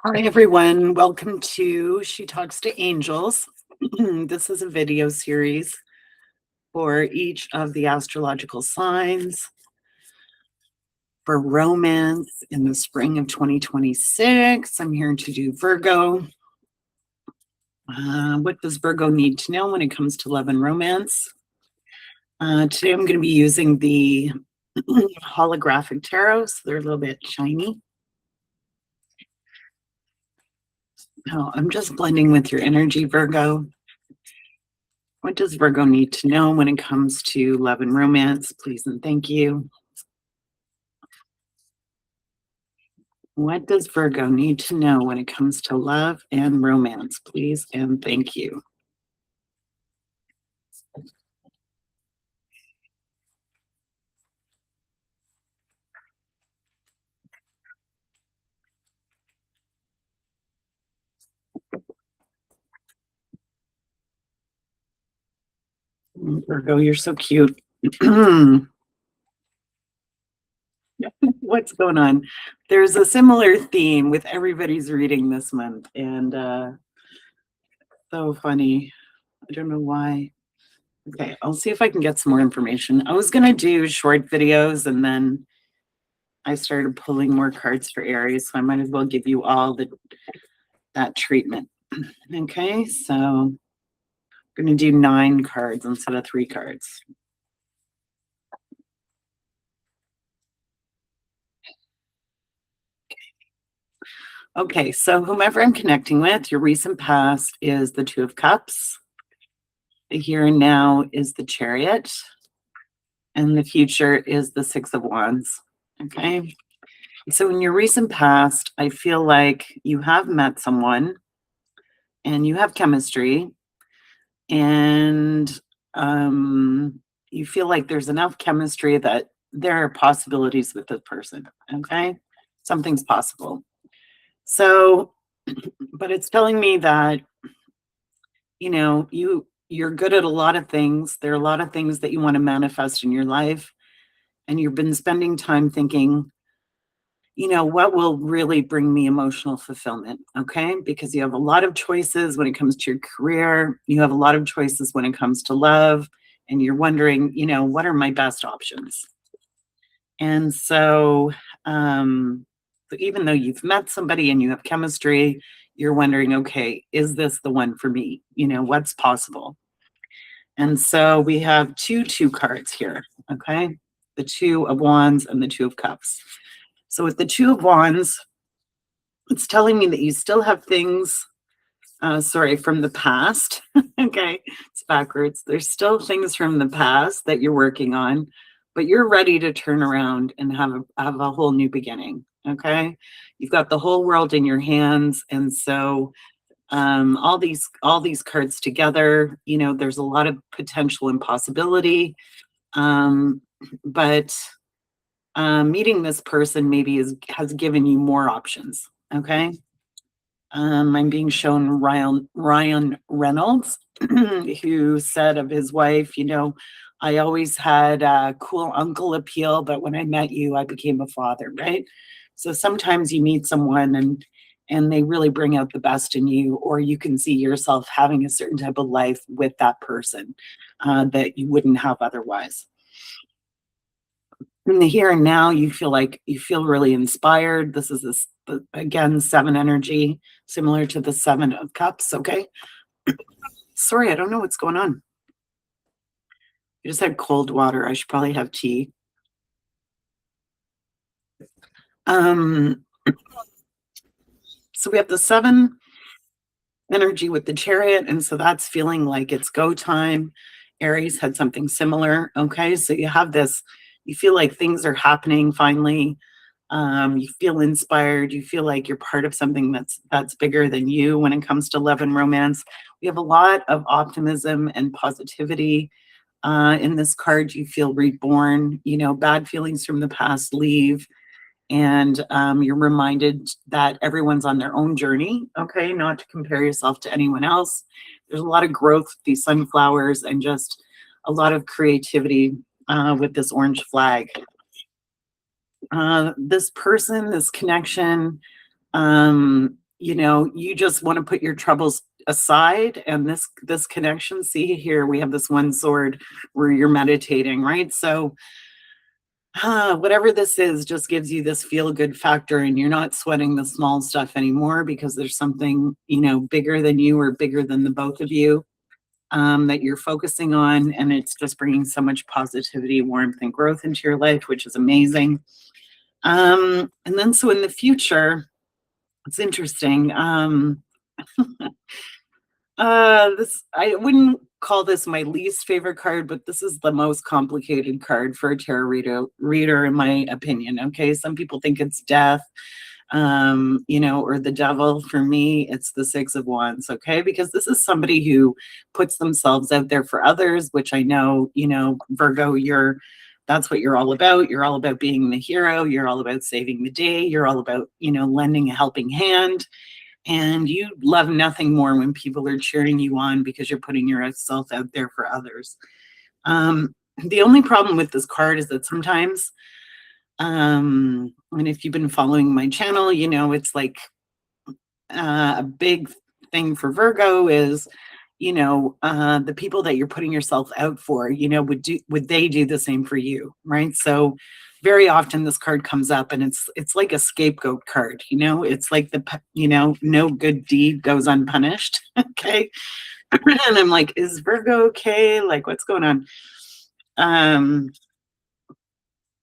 Hi, everyone. Welcome to She Talks to Angels. This is a video series for each of the astrological signs for romance in the spring of 2026. I'm here to do Virgo. What does Virgo need to know when it comes to love and romance? Today I'm going to be using the holographic tarot, so they're a little bit shiny. Oh, I'm just blending with your energy, Virgo. What does Virgo need to know when it comes to love and romance? Please and thank you. What does Virgo need to know when it comes to love and romance? Please and thank you. Virgo, you're so cute. What's going on? There's a similar theme with everybody's reading this month, and so funny. I don't know why. Okay, I'll see if I can get some more information. I was gonna do short videos, and then I started pulling more cards for Aries, so I might as well give you all that treatment. Okay, so I'm gonna do 9 cards instead of 3 cards. Okay, so whomever I'm connecting with, your recent past is the Two of Cups. The here and now is the Chariot. And the future is the Six of Wands. Okay. So in your recent past, I feel like you have met someone and you have chemistry, and you feel like there's enough chemistry that there are possibilities with this person. Okay. Something's possible. So, but it's telling me that, you know, you're good at a lot of things. There are a lot of things that you want to manifest in your life, and you've been spending time thinking, you know, what will really bring me emotional fulfillment? Okay. Because you have a lot of choices when it comes to your career, you have a lot of choices when it comes to love, and you're wondering, you know, what are my best options? And so even though you've met somebody and you have chemistry, you're wondering, okay, is this the one for me? You know, what's possible? And so we have two cards here. Okay. The Two of Wands and the Two of Cups. So with the Two of Wands, it's telling me that you still have things, from the past. Okay, it's backwards. There's still things from the past that you're working on, but you're ready to turn around and have a whole new beginning. Okay, you've got the whole world in your hands, and so all these cards together, you know, there's a lot of potential and possibility, but meeting this person maybe has given you more options. Okay. I'm being shown Ryan Reynolds, who said of his wife, you know, I always had a cool uncle appeal, but when I met you, I became a father, right? So sometimes you meet someone and they really bring out the best in you, or you can see yourself having a certain type of life with that person that you wouldn't have otherwise. In the here and now, you feel really inspired. This is again 7 energy, similar to the 7 of Cups. Okay. Sorry, I don't know what's going on. I just had cold water. I should probably have tea. Um, so we have the 7 energy with the Chariot, and so that's feeling like it's go time. Aries had something similar. Okay, so you have this, you feel like things are happening finally. You feel inspired. You feel like you're part of something that's bigger than you when it comes to love and romance. We have a lot of optimism and positivity in this card. You feel reborn. You know, bad feelings from the past leave, and you're reminded that everyone's on their own journey. Okay, not to compare yourself to anyone else. There's a lot of growth with these sunflowers and just a lot of creativity with this orange flag. This person, this connection, you know, you just want to put your troubles aside. And this connection, see here, we have this one sword where you're meditating, right? So whatever this is just gives you this feel good factor, and you're not sweating the small stuff anymore because there's something, you know, bigger than you or bigger than the both of you, that you're focusing on. And it's just bringing so much positivity, warmth, and growth into your life, which is amazing. And then so in the future, it's interesting. This, I wouldn't call this my least favorite card, but this is the most complicated card for a tarot reader, in my opinion. Okay, some people think it's death, you know, or the devil. For me, it's the Six of Wands. Okay, because this is somebody who puts themselves out there for others, which I know, you know, Virgo, that's what you're all about. You're all about being the hero. You're all about saving the day. You're all about, you know, lending a helping hand. And you love nothing more when people are cheering you on because you're putting yourself out there for others. The only problem with this card is that sometimes, and if you've been following my channel, you know, it's like a big thing for Virgo is, you know, the people that you're putting yourself out for, you know, would they do the same for you, right? So very often this card comes up, and it's like a scapegoat card, you know, it's like you know, no good deed goes unpunished. Okay. And I'm like, is Virgo okay? Like, what's going on? Um,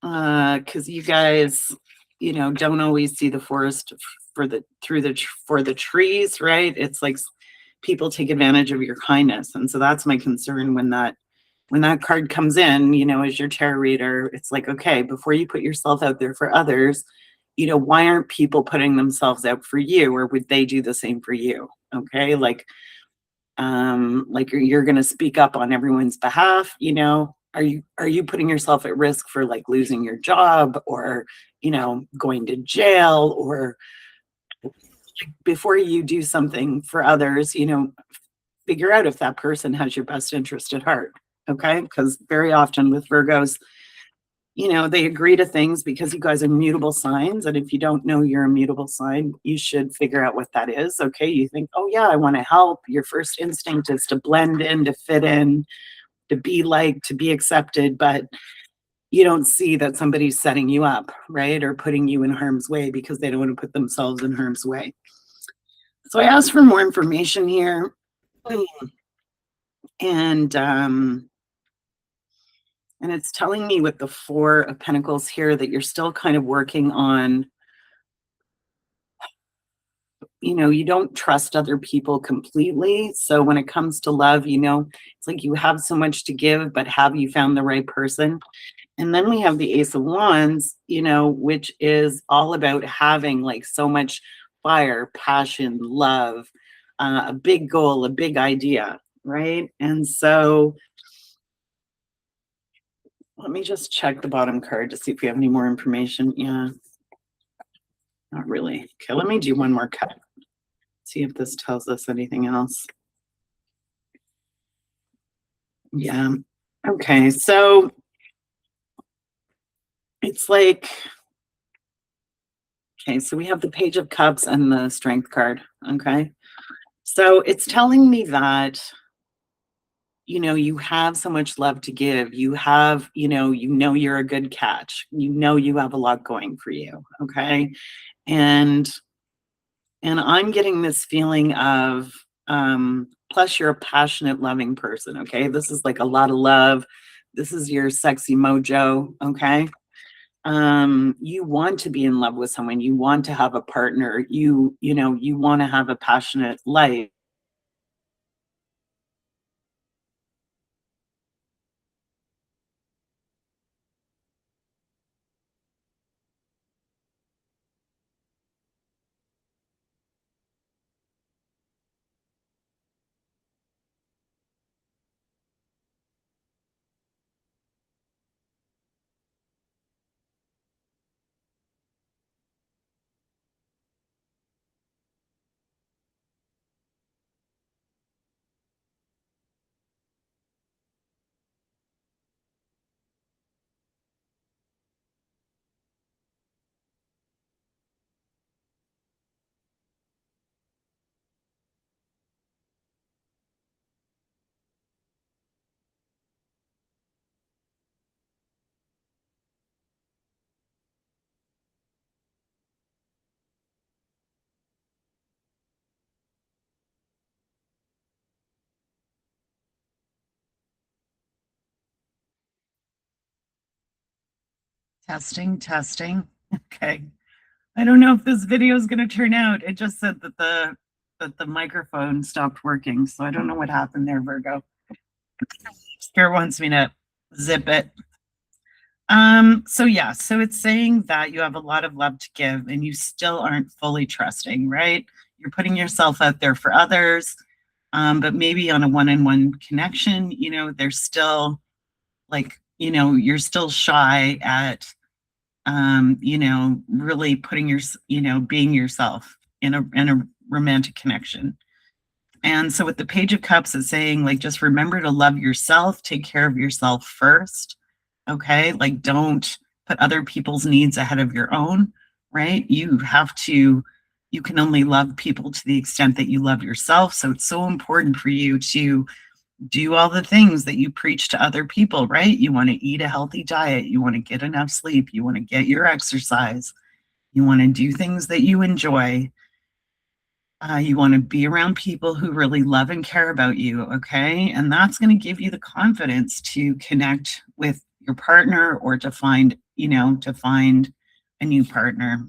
because you guys, you know, don't always see the forest for the trees, right? It's like people take advantage of your kindness. And so that's my concern when that card comes in, you know, as your tarot reader. It's like, okay, before you put yourself out there for others, you know, why aren't people putting themselves out for you, or would they do the same for you? Okay, like you're going to speak up on everyone's behalf, you know, are you putting yourself at risk for like losing your job, or, you know, going to jail, or before you do something for others, you know, figure out if that person has your best interest at heart. Okay, because very often with Virgos, you know, they agree to things because you guys are mutable signs. And if you don't know you're a mutable sign, you should figure out what that is. Okay, you think, oh yeah, I want to help. Your first instinct is to blend in, to fit in, to be liked, to be accepted. But you don't see that somebody's setting you up, right? Or putting you in harm's way because they don't want to put themselves in harm's way. So I asked for more information here. And and it's telling me with the Four of Pentacles here that you're still kind of working on, you know, you don't trust other people completely. So when it comes to love, you know, it's like you have so much to give, but have you found the right person? And then we have the Ace of Wands, you know, which is all about having like so much fire, passion, love, a big goal, a big idea, right? And so let me just check the bottom card to see if we have any more information. Yeah, not really. Okay, let me do one more cut. See if this tells us anything else. Yeah. Okay, so it's like, okay, so we have the Page of Cups and the Strength card. Okay. So it's telling me that, you know, you have so much love to give. You have, you know you're a good catch. You know you have a lot going for you. Okay. And I'm getting this feeling of, plus you're a passionate, loving person. Okay. This is like a lot of love. This is your sexy mojo. Okay. You want to be in love with someone. You want to have a partner. You know, you want to have a passionate life. Testing, testing. Okay. I don't know if this video is going to turn out. It just said that the microphone stopped working, so I don't know what happened there, Virgo. Spirit wants me to zip it. So yeah, so it's saying that you have a lot of love to give and you still aren't fully trusting, right? You're putting yourself out there for others, but maybe on a one-on-one connection, there's still like, you're still shy at really putting being yourself in a romantic connection. And so with the Page of Cups, it's saying like just remember to love yourself, take care of yourself first. Okay. Like don't put other people's needs ahead of your own, right? You can only love people to the extent that you love yourself. So it's so important for you to do all the things that you preach to other people, right? You want to eat a healthy diet, you want to get enough sleep, you want to get your exercise, you want to do things that you enjoy. You want to be around people who really love and care about you, okay? And that's going to give you the confidence to connect with your partner or to find a new partner.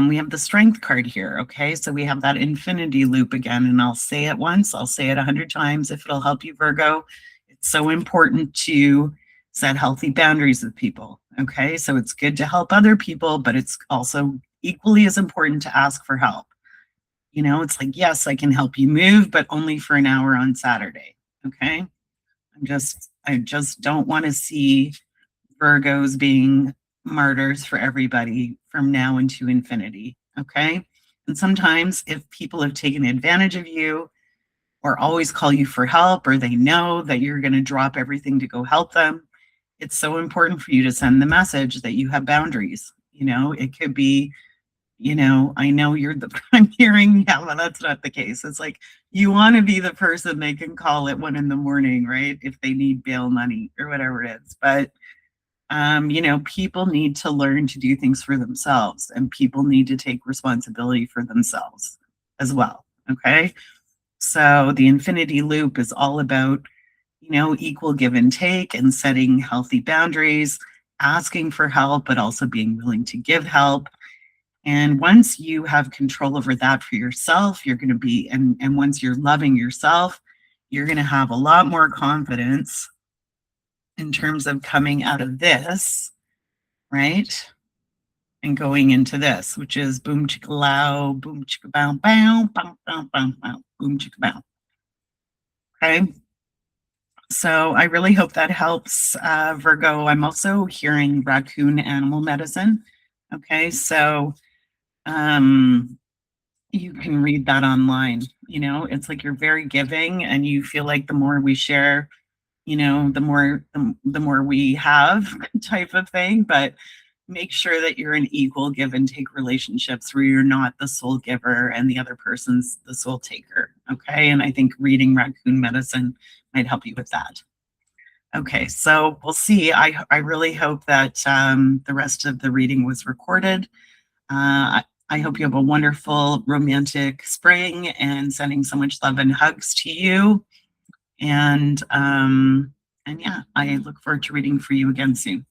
We have the Strength card here, okay? So we have that infinity loop again, and I'll say it once, I'll say it 100 times if it'll help you, Virgo. It's so important to set healthy boundaries with people, okay? So it's good to help other people, but it's also equally as important to ask for help. It's like, yes, I can help you move, but only for an hour on Saturday, okay? I just don't want to see Virgos being martyrs for everybody from now into infinity, okay? And sometimes if people have taken advantage of you or always call you for help or they know that you're going to drop everything to go help them, it's so important for you to send the message that you have boundaries. It could be, I know I'm hearing, yeah, well, that's not the case. It's like you want to be the person they can call at 1 a.m, right? If they need bail money or whatever it is. But people need to learn to do things for themselves and people need to take responsibility for themselves as well. Okay. So the infinity loop is all about, equal give and take and setting healthy boundaries, asking for help, but also being willing to give help. And once you have control over that for yourself, you're going to be, and once you're loving yourself, you're going to have a lot more confidence in terms of coming out of this, right? And going into this, which is boom chicka low, boom chicka bow, bow, bow, bow, bow, bow, boom chicka bow. Okay. So I really hope that helps, Virgo. I'm also hearing raccoon animal medicine. Okay. So you can read that online. It's like you're very giving and you feel like the more we share, the more we have type of thing, but make sure that you're in equal give and take relationships where you're not the soul giver and the other person's the soul taker. Okay. And I think reading raccoon medicine might help you with that. Okay. So we'll see. I really hope that the rest of the reading was recorded. I hope you have a wonderful romantic spring and sending so much love and hugs to you. And yeah, I look forward to reading for you again soon.